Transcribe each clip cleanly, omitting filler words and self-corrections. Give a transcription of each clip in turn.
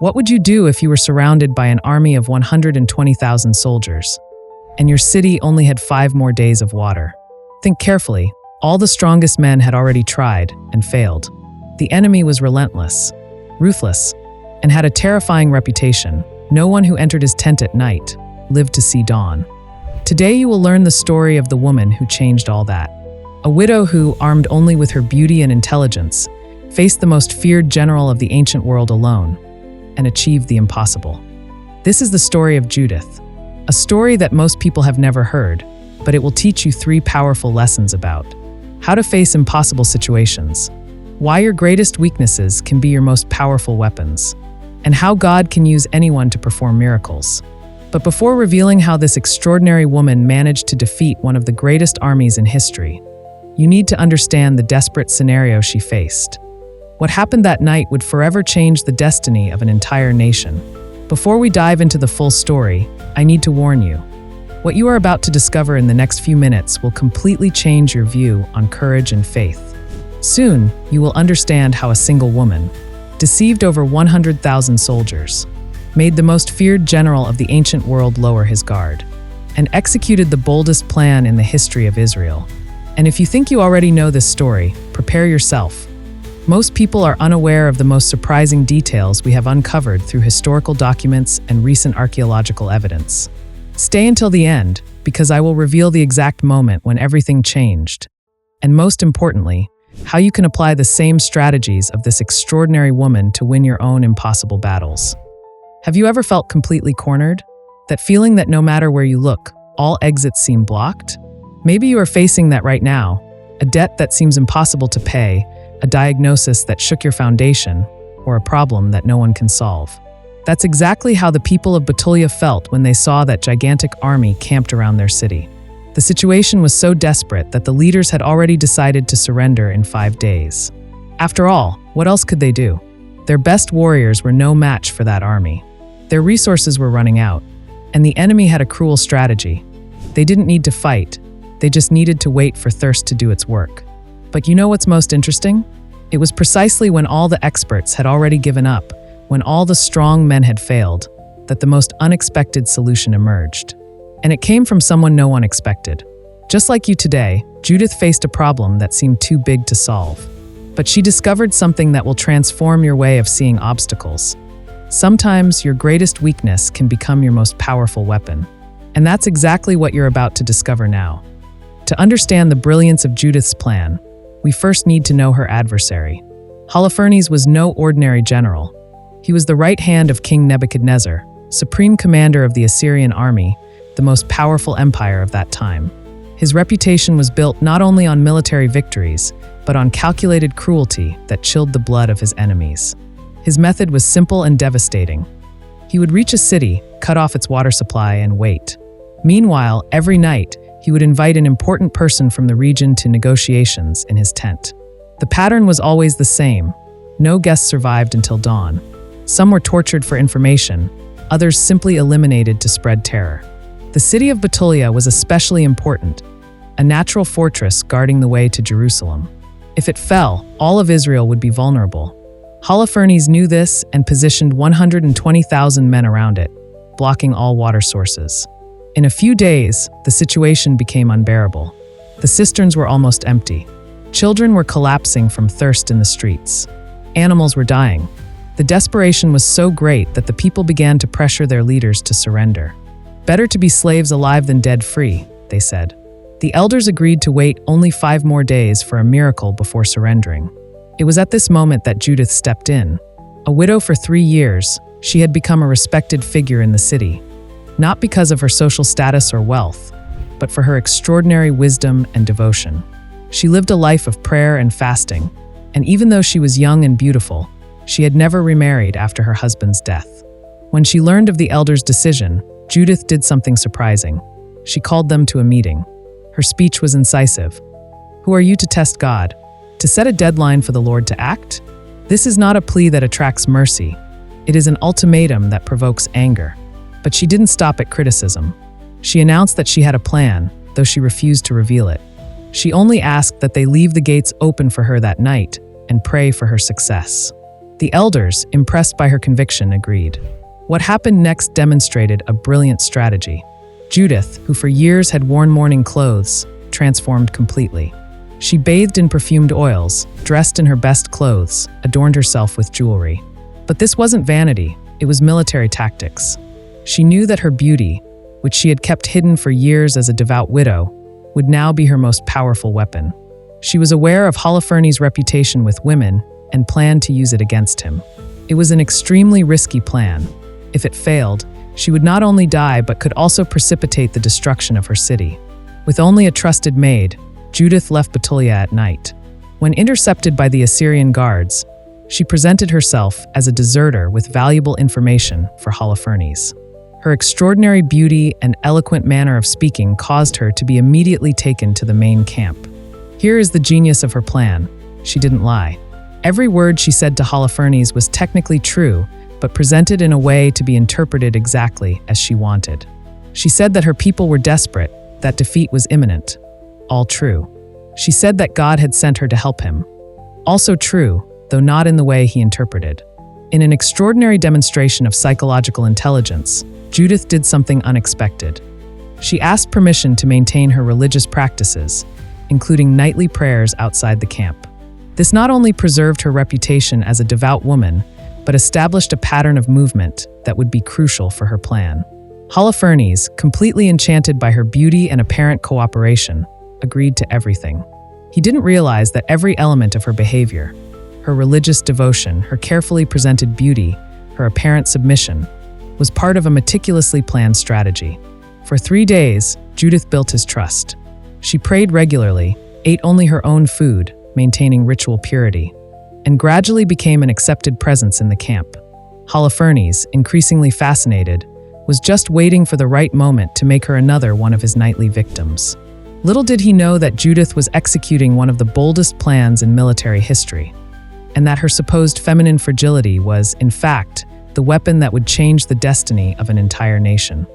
What would you do if you were surrounded by an army of 120,000 soldiers, and your city only had 5 more days of water? Think carefully. All the strongest men had already tried and failed. The enemy was relentless, ruthless, and had a terrifying reputation. No one who entered his tent at night lived to see dawn. Today you will learn the story of the woman who changed all that. A widow who, armed only with her beauty and intelligence, faced the most feared general of the ancient world alone and achieved the impossible. This is the story of Judith, a story that most people have never heard, but it will teach you 3 powerful lessons about how to face impossible situations, why your greatest weaknesses can be your most powerful weapons, and how God can use anyone to perform miracles. But before revealing how this extraordinary woman managed to defeat one of the greatest armies in history, you need to understand the desperate scenario she faced. What happened that night would forever change the destiny of an entire nation. Before we dive into the full story, I need to warn you. What you are about to discover in the next few minutes will completely change your view on courage and faith. Soon, you will understand how a single woman deceived over 100,000 soldiers, made the most feared general of the ancient world lower his guard, and executed the boldest plan in the history of Israel. And if you think you already know this story, prepare yourself. Most people are unaware of the most surprising details we have uncovered through historical documents and recent archaeological evidence. Stay until the end, because I will reveal the exact moment when everything changed. And most importantly, how you can apply the same strategies of this extraordinary woman to win your own impossible battles. Have you ever felt completely cornered? That feeling that no matter where you look, all exits seem blocked? Maybe you are facing that right now, a debt that seems impossible to pay, a diagnosis that shook your foundation, or a problem that no one can solve. That's exactly how the people of Bethulia felt when they saw that gigantic army camped around their city. The situation was so desperate that the leaders had already decided to surrender in 5 days. After all, what else could they do? Their best warriors were no match for that army. Their resources were running out, and the enemy had a cruel strategy. They didn't need to fight, they just needed to wait for thirst to do its work. But you know what's most interesting? It was precisely when all the experts had already given up, when all the strong men had failed, that the most unexpected solution emerged. And it came from someone no one expected. Just like you today, Judith faced a problem that seemed too big to solve. But she discovered something that will transform your way of seeing obstacles. Sometimes your greatest weakness can become your most powerful weapon. And that's exactly what you're about to discover now. To understand the brilliance of Judith's plan, we first need to know her adversary. Holofernes was no ordinary general. He was the right hand of King Nebuchadnezzar, supreme commander of the Assyrian army, the most powerful empire of that time. His reputation was built not only on military victories, but on calculated cruelty that chilled the blood of his enemies. His method was simple and devastating. He would reach a city, cut off its water supply, and wait. Meanwhile, every night, he would invite an important person from the region to negotiations in his tent. The pattern was always the same. No guests survived until dawn. Some were tortured for information, others simply eliminated to spread terror. The city of Bethulia was especially important, a natural fortress guarding the way to Jerusalem. If it fell, all of Israel would be vulnerable. Holofernes knew this and positioned 120,000 men around it, blocking all water sources. In a few days, the situation became unbearable. The cisterns were almost empty. Children were collapsing from thirst in the streets. Animals were dying. The desperation was so great that the people began to pressure their leaders to surrender. Better to be slaves alive than dead free, they said. The elders agreed to wait only 5 more days for a miracle before surrendering. It was at this moment that Judith stepped in. A widow for 3 years, she had become a respected figure in the city. Not because of her social status or wealth, but for her extraordinary wisdom and devotion. She lived a life of prayer and fasting, and even though she was young and beautiful, she had never remarried after her husband's death. When she learned of the elders' decision, Judith did something surprising. She called them to a meeting. Her speech was incisive. Who are you to test God? To set a deadline for the Lord to act? This is not a plea that attracts mercy. It is an ultimatum that provokes anger. But she didn't stop at criticism. She announced that she had a plan, though she refused to reveal it. She only asked that they leave the gates open for her that night and pray for her success. The elders, impressed by her conviction, agreed. What happened next demonstrated a brilliant strategy. Judith, who for years had worn mourning clothes, transformed completely. She bathed in perfumed oils, dressed in her best clothes, adorned herself with jewelry. But this wasn't vanity, it was military tactics. She knew that her beauty, which she had kept hidden for years as a devout widow, would now be her most powerful weapon. She was aware of Holofernes' reputation with women and planned to use it against him. It was an extremely risky plan. If it failed, she would not only die but could also precipitate the destruction of her city. With only a trusted maid, Judith left Bethulia at night. When intercepted by the Assyrian guards, she presented herself as a deserter with valuable information for Holofernes. Her extraordinary beauty and eloquent manner of speaking caused her to be immediately taken to the main camp. Here is the genius of her plan. She didn't lie. Every word she said to Holofernes was technically true, but presented in a way to be interpreted exactly as she wanted. She said that her people were desperate, that defeat was imminent. All true. She said that God had sent her to help him. Also true, though not in the way he interpreted. In an extraordinary demonstration of psychological intelligence, Judith did something unexpected. She asked permission to maintain her religious practices, including nightly prayers outside the camp. This not only preserved her reputation as a devout woman, but established a pattern of movement that would be crucial for her plan. Holofernes, completely enchanted by her beauty and apparent cooperation, agreed to everything. He didn't realize that every element of her behavior, her religious devotion, her carefully presented beauty, her apparent submission, was part of a meticulously planned strategy. For 3 days, Judith built his trust. She prayed regularly, ate only her own food, maintaining ritual purity, and gradually became an accepted presence in the camp. Holofernes, increasingly fascinated, was just waiting for the right moment to make her another one of his nightly victims. Little did he know that Judith was executing one of the boldest plans in military history, and that her supposed feminine fragility was, in fact, the weapon that would change the destiny of an entire nation.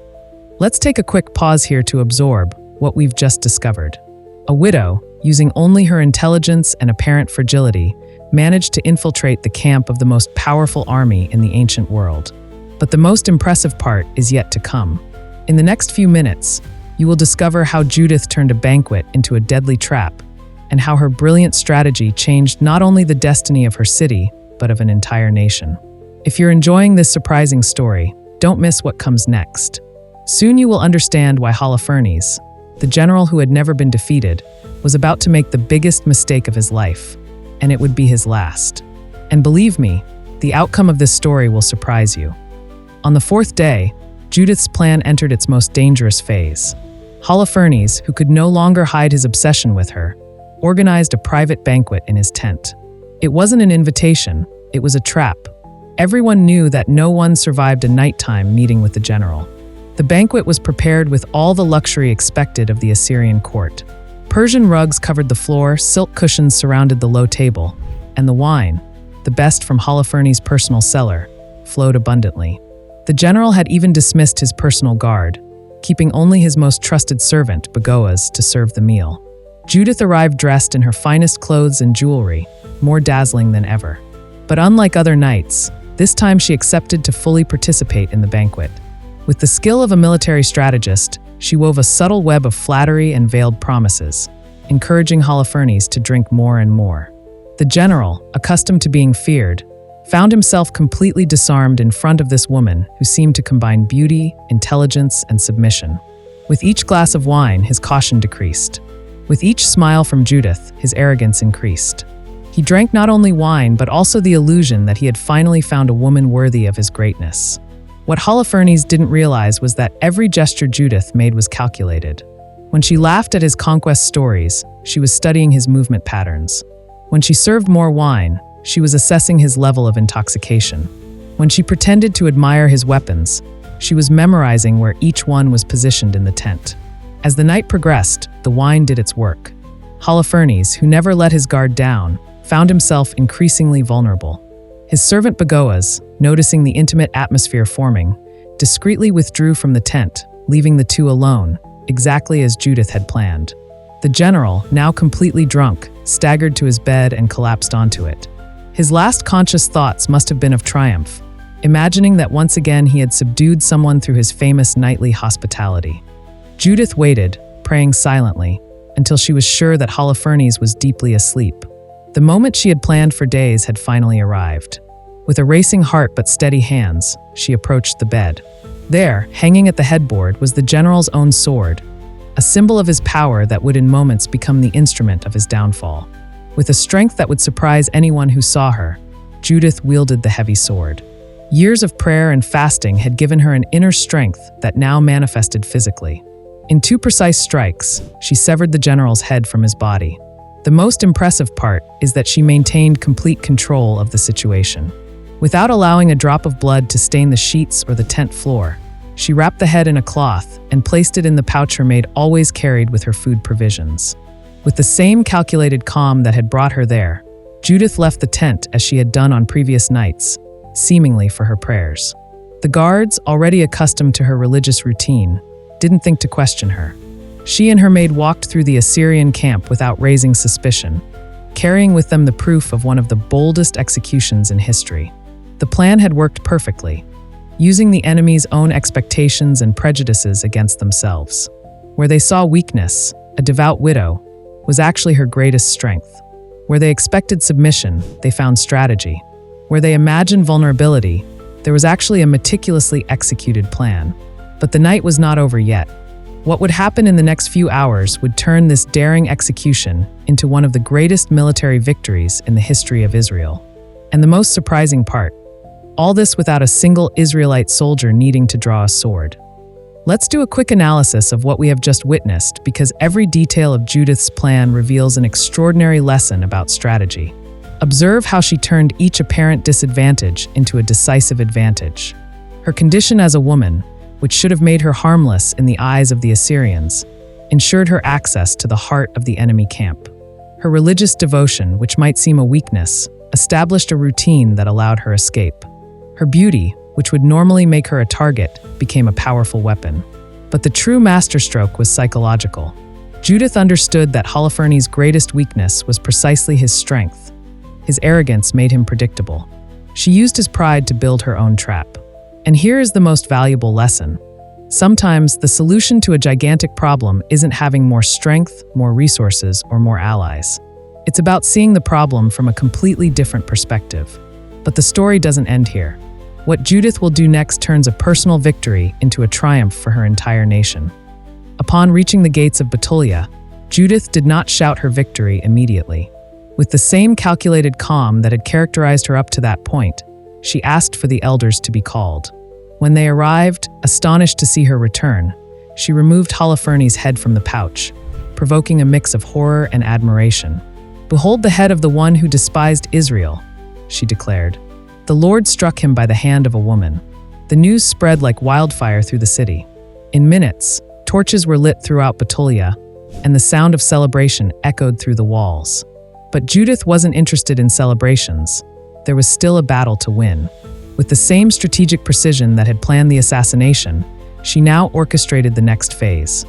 Let's take a quick pause here to absorb what we've just discovered. A widow, using only her intelligence and apparent fragility, managed to infiltrate the camp of the most powerful army in the ancient world. But the most impressive part is yet to come. In the next few minutes, you will discover how Judith turned a banquet into a deadly trap, and how her brilliant strategy changed not only the destiny of her city, but of an entire nation. If you're enjoying this surprising story, don't miss what comes next. Soon you will understand why Holofernes, the general who had never been defeated, was about to make the biggest mistake of his life, and it would be his last. And believe me, the outcome of this story will surprise you. On the 4th day, Judith's plan entered its most dangerous phase. Holofernes, who could no longer hide his obsession with her, organized a private banquet in his tent. It wasn't an invitation, it was a trap. Everyone knew that no one survived a nighttime meeting with the general. The banquet was prepared with all the luxury expected of the Assyrian court. Persian rugs covered the floor, silk cushions surrounded the low table, and the wine, the best from Holofernes' personal cellar, flowed abundantly. The general had even dismissed his personal guard, keeping only his most trusted servant, Boaz, to serve the meal. Judith arrived dressed in her finest clothes and jewelry, more dazzling than ever. But unlike other nights, this time she accepted to fully participate in the banquet. With the skill of a military strategist, she wove a subtle web of flattery and veiled promises, encouraging Holofernes to drink more and more. The general, accustomed to being feared, found himself completely disarmed in front of this woman who seemed to combine beauty, intelligence, and submission. With each glass of wine, his caution decreased. With each smile from Judith, his arrogance increased. He drank not only wine, but also the illusion that he had finally found a woman worthy of his greatness. What Holofernes didn't realize was that every gesture Judith made was calculated. When she laughed at his conquest stories, she was studying his movement patterns. When she served more wine, she was assessing his level of intoxication. When she pretended to admire his weapons, she was memorizing where each one was positioned in the tent. As the night progressed, the wine did its work. Holofernes, who never let his guard down, found himself increasingly vulnerable. His servant Boaz, noticing the intimate atmosphere forming, discreetly withdrew from the tent, leaving the two alone, exactly as Judith had planned. The general, now completely drunk, staggered to his bed and collapsed onto it. His last conscious thoughts must have been of triumph, imagining that once again he had subdued someone through his famous nightly hospitality. Judith waited, praying silently, until she was sure that Holofernes was deeply asleep. The moment she had planned for days had finally arrived. With a racing heart but steady hands, she approached the bed. There, hanging at the headboard, was the general's own sword, a symbol of his power that would in moments become the instrument of his downfall. With a strength that would surprise anyone who saw her, Judith wielded the heavy sword. Years of prayer and fasting had given her an inner strength that now manifested physically. In 2 precise strikes, she severed the general's head from his body. The most impressive part is that she maintained complete control of the situation. Without allowing a drop of blood to stain the sheets or the tent floor, she wrapped the head in a cloth and placed it in the pouch her maid always carried with her food provisions. With the same calculated calm that had brought her there, Judith left the tent as she had done on previous nights, seemingly for her prayers. The guards, already accustomed to her religious routine, didn't think to question her. She and her maid walked through the Assyrian camp without raising suspicion, carrying with them the proof of one of the boldest executions in history. The plan had worked perfectly, using the enemy's own expectations and prejudices against themselves. Where they saw weakness, a devout widow, was actually her greatest strength. Where they expected submission, they found strategy. Where they imagined vulnerability, there was actually a meticulously executed plan. But the night was not over yet. What would happen in the next few hours would turn this daring execution into one of the greatest military victories in the history of Israel. And the most surprising part, all this without a single Israelite soldier needing to draw a sword. Let's do a quick analysis of what we have just witnessed, because every detail of Judith's plan reveals an extraordinary lesson about strategy. Observe how she turned each apparent disadvantage into a decisive advantage. Her condition as a woman, which should have made her harmless in the eyes of the Assyrians, ensured her access to the heart of the enemy camp. Her religious devotion, which might seem a weakness, established a routine that allowed her escape. Her beauty, which would normally make her a target, became a powerful weapon. But the true masterstroke was psychological. Judith understood that Holofernes' greatest weakness was precisely his strength. His arrogance made him predictable. She used his pride to build her own trap. And here is the most valuable lesson. Sometimes the solution to a gigantic problem isn't having more strength, more resources, or more allies. It's about seeing the problem from a completely different perspective. But the story doesn't end here. What Judith will do next turns a personal victory into a triumph for her entire nation. Upon reaching the gates of Bethulia, Judith did not shout her victory immediately. With the same calculated calm that had characterized her up to that point, she asked for the elders to be called. When they arrived, astonished to see her return, she removed Holofernes' head from the pouch, provoking a mix of horror and admiration. "Behold the head of the one who despised Israel," she declared. "The Lord struck him by the hand of a woman." The news spread like wildfire through the city. In minutes, torches were lit throughout Bethulia, and the sound of celebration echoed through the walls. But Judith wasn't interested in celebrations. There was still a battle to win. With the same strategic precision that had planned the assassination, she now orchestrated the next phase.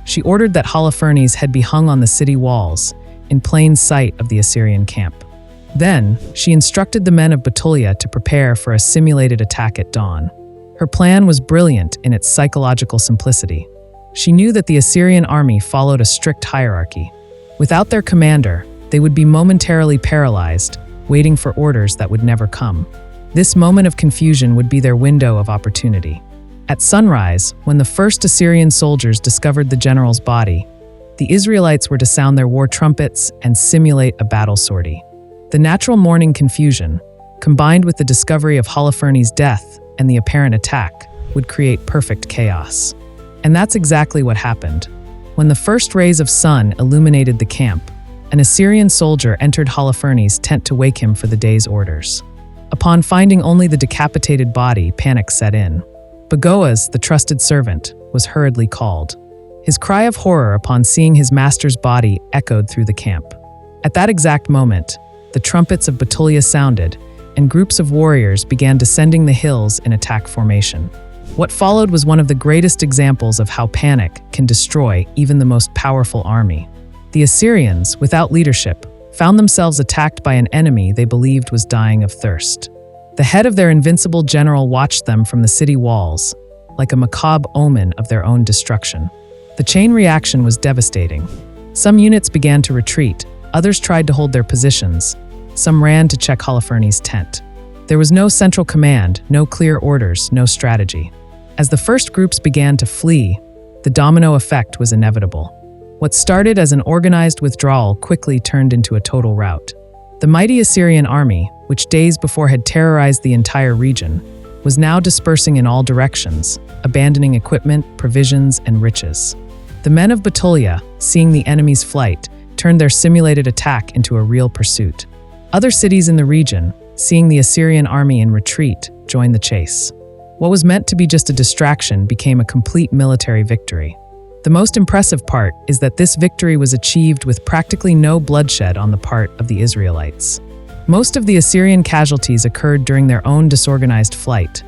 She ordered that Holofernes' head be hung on the city walls, in plain sight of the Assyrian camp. Then, she instructed the men of Bethulia to prepare for a simulated attack at dawn. Her plan was brilliant in its psychological simplicity. She knew that the Assyrian army followed a strict hierarchy. Without their commander, they would be momentarily paralyzed, waiting for orders that would never come. This moment of confusion would be their window of opportunity. At sunrise, when the first Assyrian soldiers discovered the general's body, the Israelites were to sound their war trumpets and simulate a battle sortie. The natural morning confusion, combined with the discovery of Holofernes' death and the apparent attack, would create perfect chaos. And that's exactly what happened. When the first rays of sun illuminated the camp, an Assyrian soldier entered Holofernes' tent to wake him for the day's orders. Upon finding only the decapitated body, panic set in. Boaz, the trusted servant, was hurriedly called. His cry of horror upon seeing his master's body echoed through the camp. At that exact moment, the trumpets of Bethulia sounded, and groups of warriors began descending the hills in attack formation. What followed was one of the greatest examples of how panic can destroy even the most powerful army. The Assyrians, without leadership, found themselves attacked by an enemy they believed was dying of thirst. The head of their invincible general watched them from the city walls, like a macabre omen of their own destruction. The chain reaction was devastating. Some units began to retreat, others tried to hold their positions, some ran to check Holofernes' tent. There was no central command, no clear orders, no strategy. As the first groups began to flee, the domino effect was inevitable. What started as an organized withdrawal quickly turned into a total rout. The mighty Assyrian army, which days before had terrorized the entire region, was now dispersing in all directions, abandoning equipment, provisions, and riches. The men of Bethulia, seeing the enemy's flight, turned their simulated attack into a real pursuit. Other cities in the region, seeing the Assyrian army in retreat, joined the chase. What was meant to be just a distraction became a complete military victory. The most impressive part is that this victory was achieved with practically no bloodshed on the part of the Israelites. Most of the Assyrian casualties occurred during their own disorganized flight.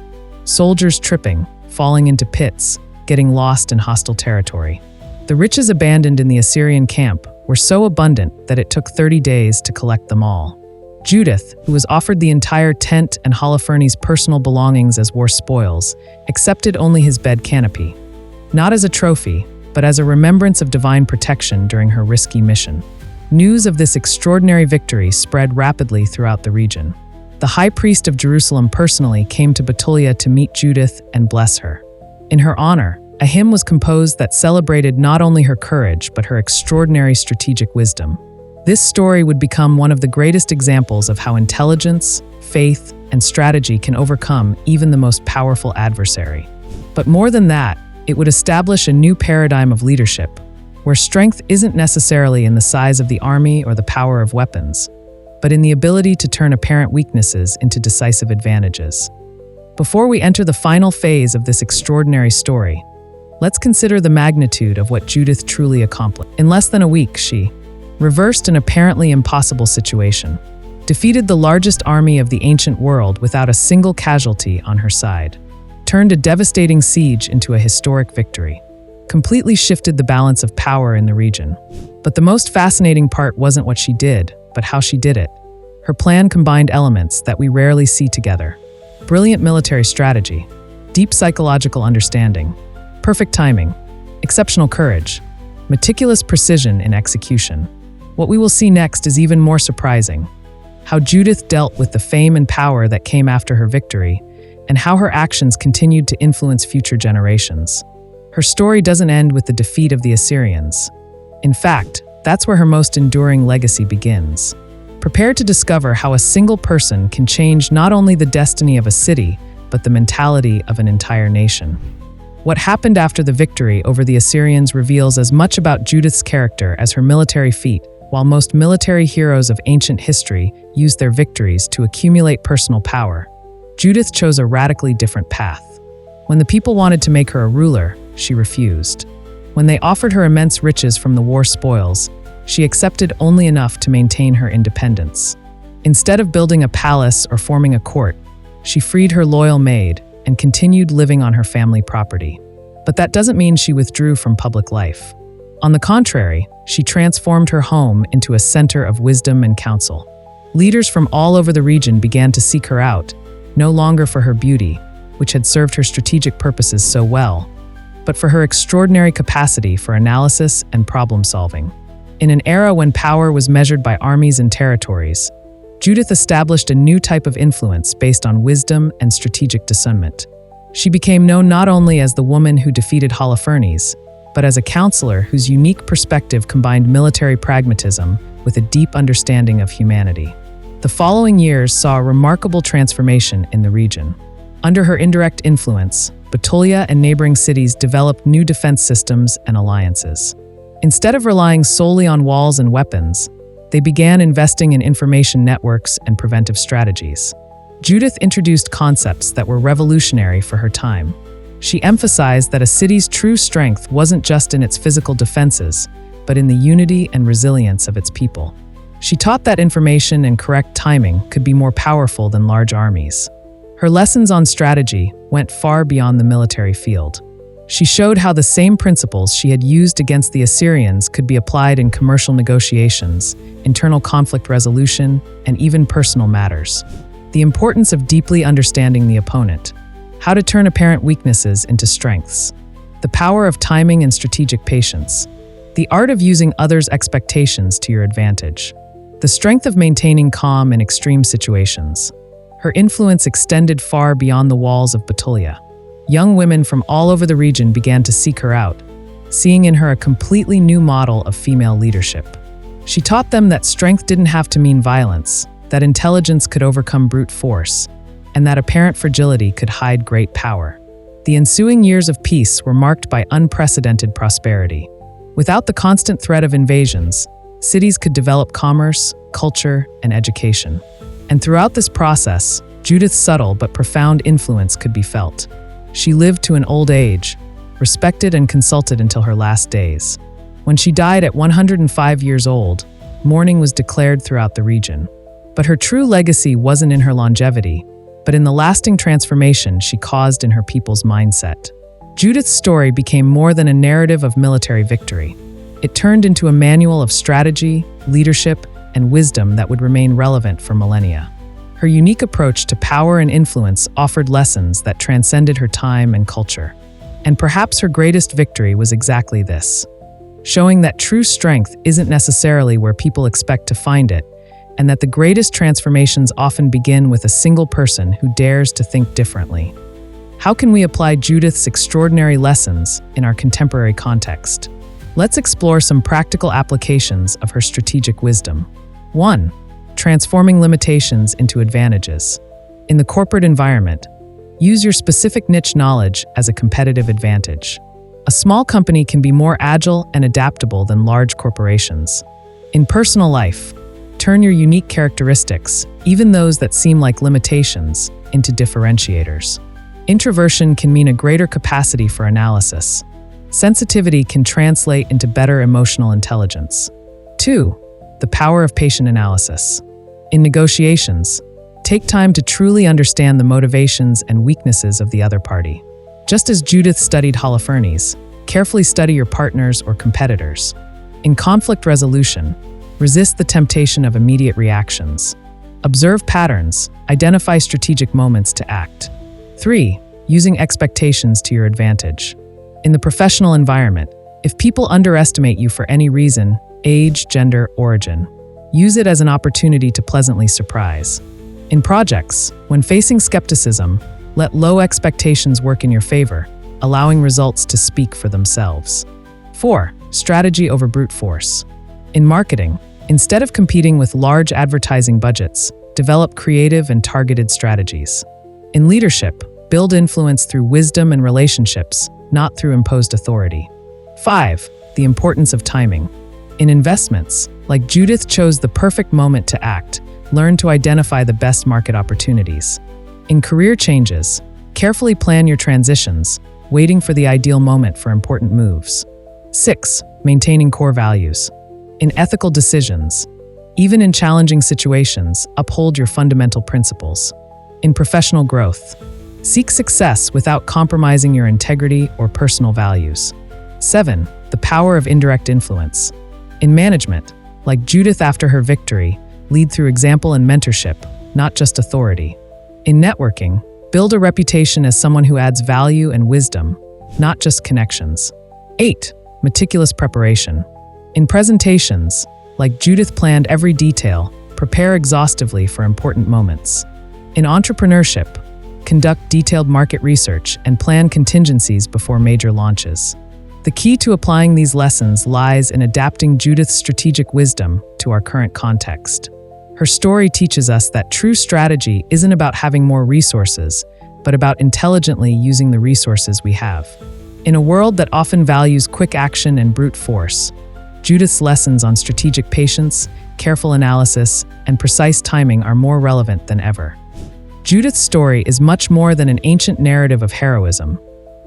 Soldiers tripping, falling into pits, getting lost in hostile territory. The riches abandoned in the Assyrian camp were so abundant that it took 30 days to collect them all. Judith, who was offered the entire tent and Holofernes' personal belongings as war spoils, accepted only his bed canopy, not as a trophy, but as a remembrance of divine protection during her risky mission. News of this extraordinary victory spread rapidly throughout the region. The high priest of Jerusalem personally came to Bethulia to meet Judith and bless her. In her honor, a hymn was composed that celebrated not only her courage but her extraordinary strategic wisdom. This story would become one of the greatest examples of how intelligence, faith, and strategy can overcome even the most powerful adversary. But more than that, it would establish a new paradigm of leadership, where strength isn't necessarily in the size of the army or the power of weapons, but in the ability to turn apparent weaknesses into decisive advantages. Before we enter the final phase of this extraordinary story, let's consider the magnitude of what Judith truly accomplished. In less than a week, she reversed an apparently impossible situation, defeated the largest army of the ancient world without a single casualty on her side, turned a devastating siege into a historic victory, completely shifted the balance of power in the region. But the most fascinating part wasn't what she did, but how she did it. Her plan combined elements that we rarely see together: brilliant military strategy, deep psychological understanding, perfect timing, exceptional courage, meticulous precision in execution. What we will see next is even more surprising: how Judith dealt with the fame and power that came after her victory, and how her actions continued to influence future generations. Her story doesn't end with the defeat of the Assyrians. In fact, that's where her most enduring legacy begins. Prepare to discover how a single person can change not only the destiny of a city, but the mentality of an entire nation. What happened after the victory over the Assyrians reveals as much about Judith's character as her military feat. While most military heroes of ancient history used their victories to accumulate personal power, Judith chose a radically different path. When the people wanted to make her a ruler, she refused. When they offered her immense riches from the war spoils, she accepted only enough to maintain her independence. Instead of building a palace or forming a court, she freed her loyal maid and continued living on her family property. But that doesn't mean she withdrew from public life. On the contrary, she transformed her home into a center of wisdom and counsel. Leaders from all over the region began to seek her out, no longer for her beauty, which had served her strategic purposes so well, but for her extraordinary capacity for analysis and problem-solving. In an era when power was measured by armies and territories, Judith established a new type of influence based on wisdom and strategic discernment. She became known not only as the woman who defeated Holofernes, but as a counselor whose unique perspective combined military pragmatism with a deep understanding of humanity. The following years saw a remarkable transformation in the region. Under her indirect influence, Bethulia and neighboring cities developed new defense systems and alliances. Instead of relying solely on walls and weapons, they began investing in information networks and preventive strategies. Judith introduced concepts that were revolutionary for her time. She emphasized that a city's true strength wasn't just in its physical defenses, but in the unity and resilience of its people. She taught that information and correct timing could be more powerful than large armies. Her lessons on strategy went far beyond the military field. She showed how the same principles she had used against the Assyrians could be applied in commercial negotiations, internal conflict resolution, and even personal matters. The importance of deeply understanding the opponent. How to turn apparent weaknesses into strengths. The power of timing and strategic patience. The art of using others' expectations to your advantage. The strength of maintaining calm in extreme situations. Her influence extended far beyond the walls of Bethulia. Young women from all over the region began to seek her out, seeing in her a completely new model of female leadership. She taught them that strength didn't have to mean violence, that intelligence could overcome brute force, and that apparent fragility could hide great power. The ensuing years of peace were marked by unprecedented prosperity. Without the constant threat of invasions, cities could develop commerce, culture, and education. And throughout this process, Judith's subtle but profound influence could be felt. She lived to an old age, respected and consulted until her last days. When she died at 105 years old, mourning was declared throughout the region. But her true legacy wasn't in her longevity, but in the lasting transformation she caused in her people's mindset. Judith's story became more than a narrative of military victory. It turned into a manual of strategy, leadership, and wisdom that would remain relevant for millennia. Her unique approach to power and influence offered lessons that transcended her time and culture. And perhaps her greatest victory was exactly this, showing that true strength isn't necessarily where people expect to find it, and that the greatest transformations often begin with a single person who dares to think differently. How can we apply Judith's extraordinary lessons in our contemporary context? Let's explore some practical applications of her strategic wisdom. 1. Transforming limitations into advantages. In the corporate environment, use your specific niche knowledge as a competitive advantage. A small company can be more agile and adaptable than large corporations. In personal life, turn your unique characteristics, even those that seem like limitations, into differentiators. Introversion can mean a greater capacity for analysis. Sensitivity can translate into better emotional intelligence. 2. The power of patient analysis. In negotiations, take time to truly understand the motivations and weaknesses of the other party. Just as Judith studied Holofernes, carefully study your partners or competitors. In conflict resolution, resist the temptation of immediate reactions. Observe patterns, identify strategic moments to act. 3. Using expectations to your advantage. In the professional environment, if people underestimate you for any reason, age, gender, origin, use it as an opportunity to pleasantly surprise. In projects, when facing skepticism, let low expectations work in your favor, allowing results to speak for themselves. 4. Strategy over brute force. In marketing, instead of competing with large advertising budgets, develop creative and targeted strategies. In leadership, build influence through wisdom and relationships, not through imposed authority. 5. The importance of timing. In investments, like Judith chose the perfect moment to act, learn to identify the best market opportunities. In career changes, carefully plan your transitions, waiting for the ideal moment for important moves. 6. Maintaining core values. In ethical decisions, even in challenging situations, uphold your fundamental principles. In professional growth, seek success without compromising your integrity or personal values. 7. The power of indirect influence. In management, like Judith after her victory, lead through example and mentorship, not just authority. In networking, build a reputation as someone who adds value and wisdom, not just connections. 8. Meticulous preparation. In presentations, like Judith planned every detail, prepare exhaustively for important moments. In entrepreneurship, conduct detailed market research and plan contingencies before major launches. The key to applying these lessons lies in adapting Judith's strategic wisdom to our current context. Her story teaches us that true strategy isn't about having more resources, but about intelligently using the resources we have. In a world that often values quick action and brute force, Judith's lessons on strategic patience, careful analysis, and precise timing are more relevant than ever. Judith's story is much more than an ancient narrative of heroism.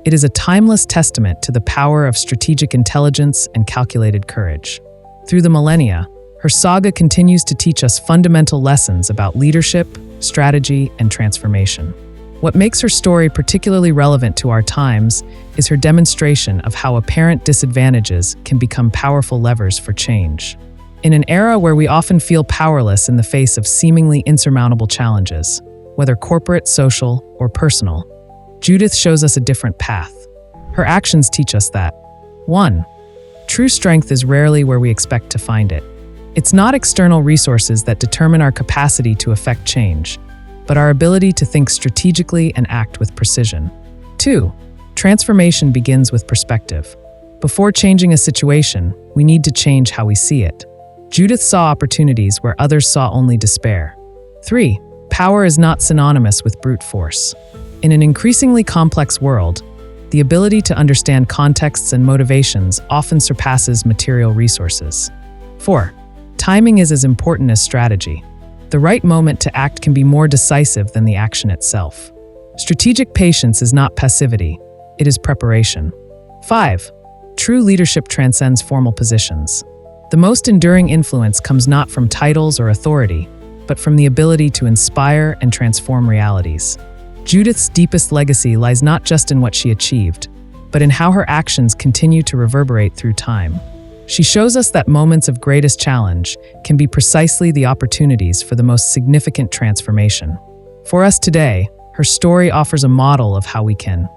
It is a timeless testament to the power of strategic intelligence and calculated courage. Through the millennia, her saga continues to teach us fundamental lessons about leadership, strategy, and transformation. What makes her story particularly relevant to our times is her demonstration of how apparent disadvantages can become powerful levers for change. In an era where we often feel powerless in the face of seemingly insurmountable challenges, whether corporate, social, or personal, Judith shows us a different path. Her actions teach us that 1. True strength is rarely where we expect to find it. It's not external resources that determine our capacity to affect change, but our ability to think strategically and act with precision. 2. Transformation begins with perspective. Before changing a situation, we need to change how we see it. Judith saw opportunities where others saw only despair. 3. Power is not synonymous with brute force. In an increasingly complex world, the ability to understand contexts and motivations often surpasses material resources. 4. Timing is as important as strategy. The right moment to act can be more decisive than the action itself. Strategic patience is not passivity, it is preparation. 5. True leadership transcends formal positions. The most enduring influence comes not from titles or authority, but from the ability to inspire and transform realities. Judith's deepest legacy lies not just in what she achieved, but in how her actions continue to reverberate through time. She shows us that moments of greatest challenge can be precisely the opportunities for the most significant transformation. For us today, her story offers a model of how we can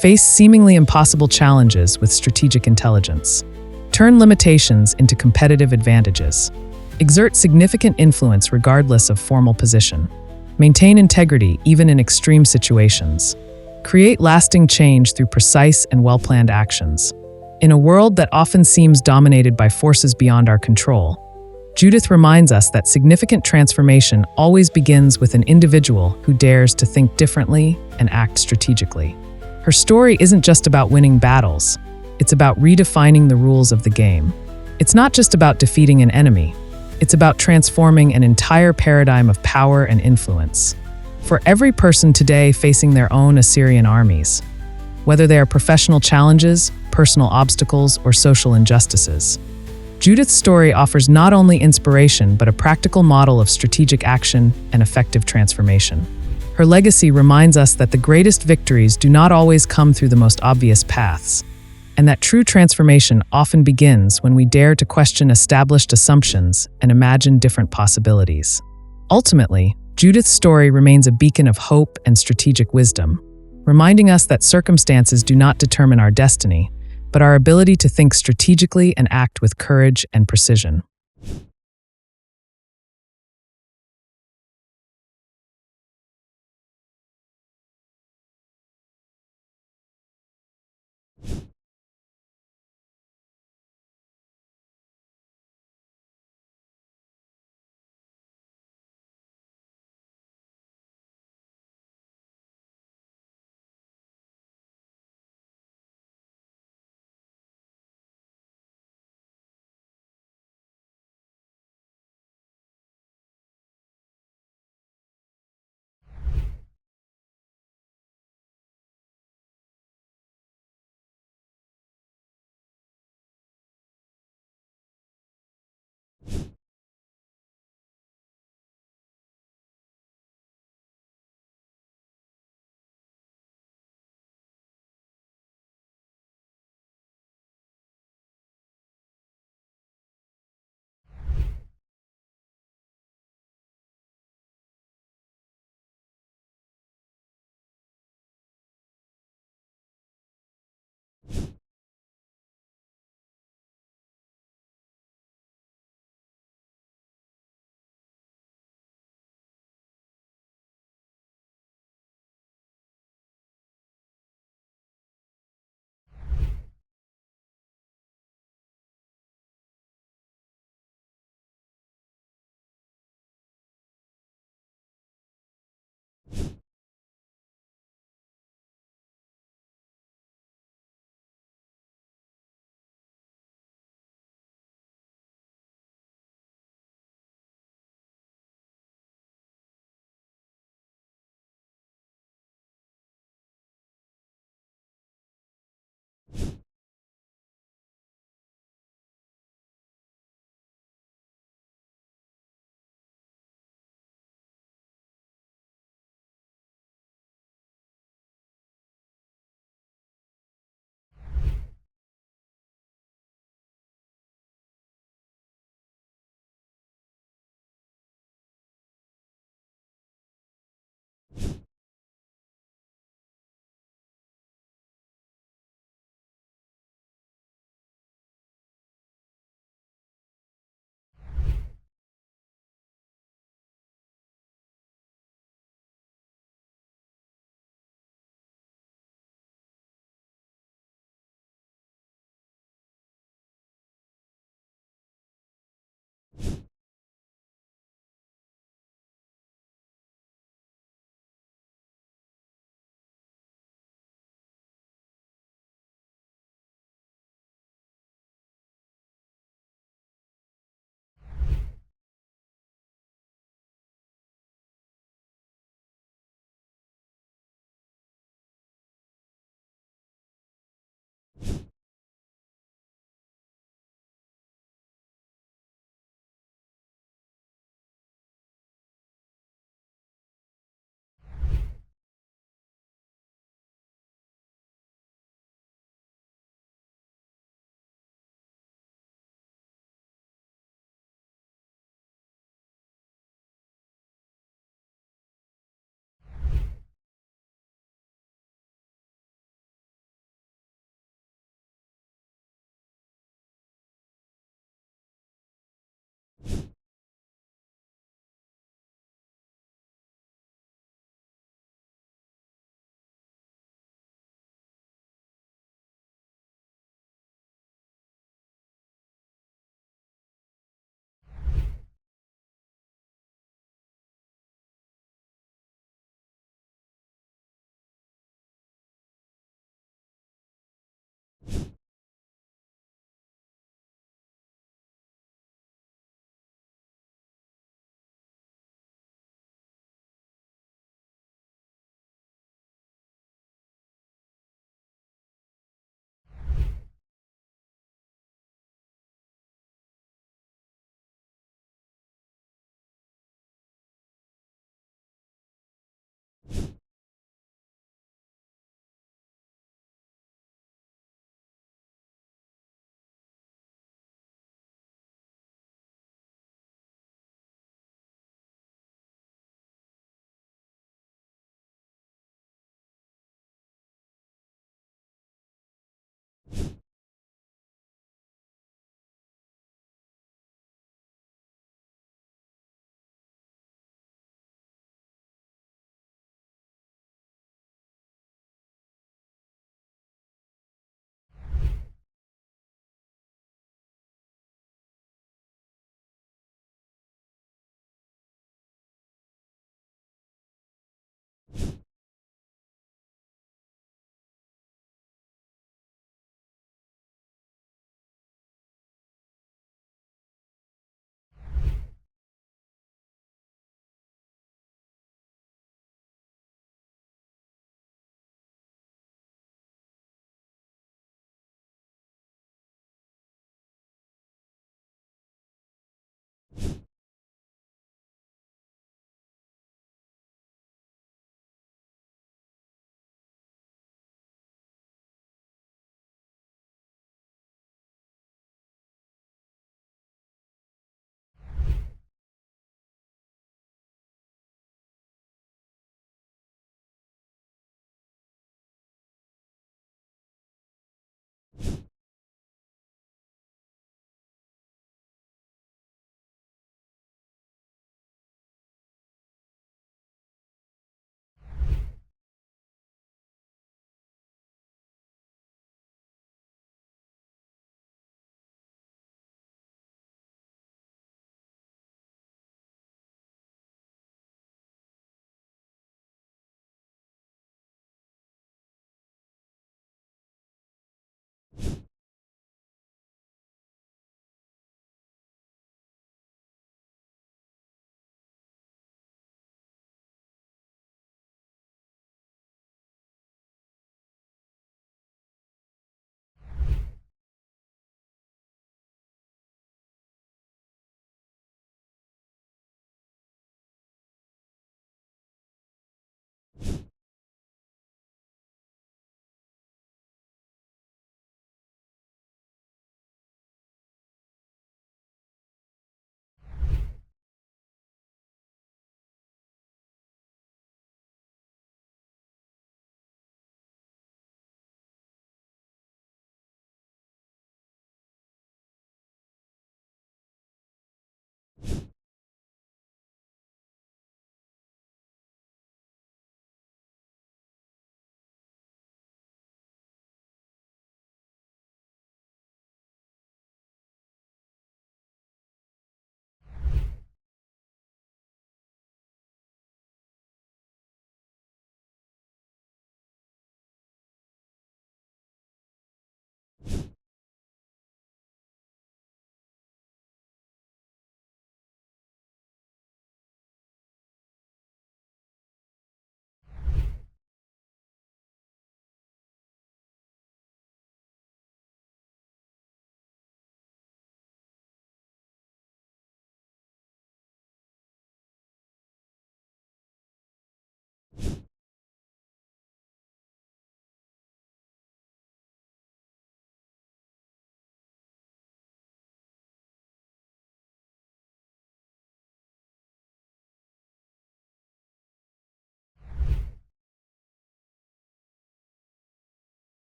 face seemingly impossible challenges with strategic intelligence, turn limitations into competitive advantages, exert significant influence regardless of formal position, maintain integrity even in extreme situations, create lasting change through precise and well-planned actions. In a world that often seems dominated by forces beyond our control, Judith reminds us that significant transformation always begins with an individual who dares to think differently and act strategically. Her story isn't just about winning battles, it's about redefining the rules of the game. It's not just about defeating an enemy, it's about transforming an entire paradigm of power and influence. For every person today facing their own Assyrian armies, whether they are professional challenges, personal obstacles, or social injustices, Judith's story offers not only inspiration but a practical model of strategic action and effective transformation. Her legacy reminds us that the greatest victories do not always come through the most obvious paths, and that true transformation often begins when we dare to question established assumptions and imagine different possibilities. Ultimately, Judith's story remains a beacon of hope and strategic wisdom, reminding us that circumstances do not determine our destiny, but our ability to think strategically and act with courage and precision.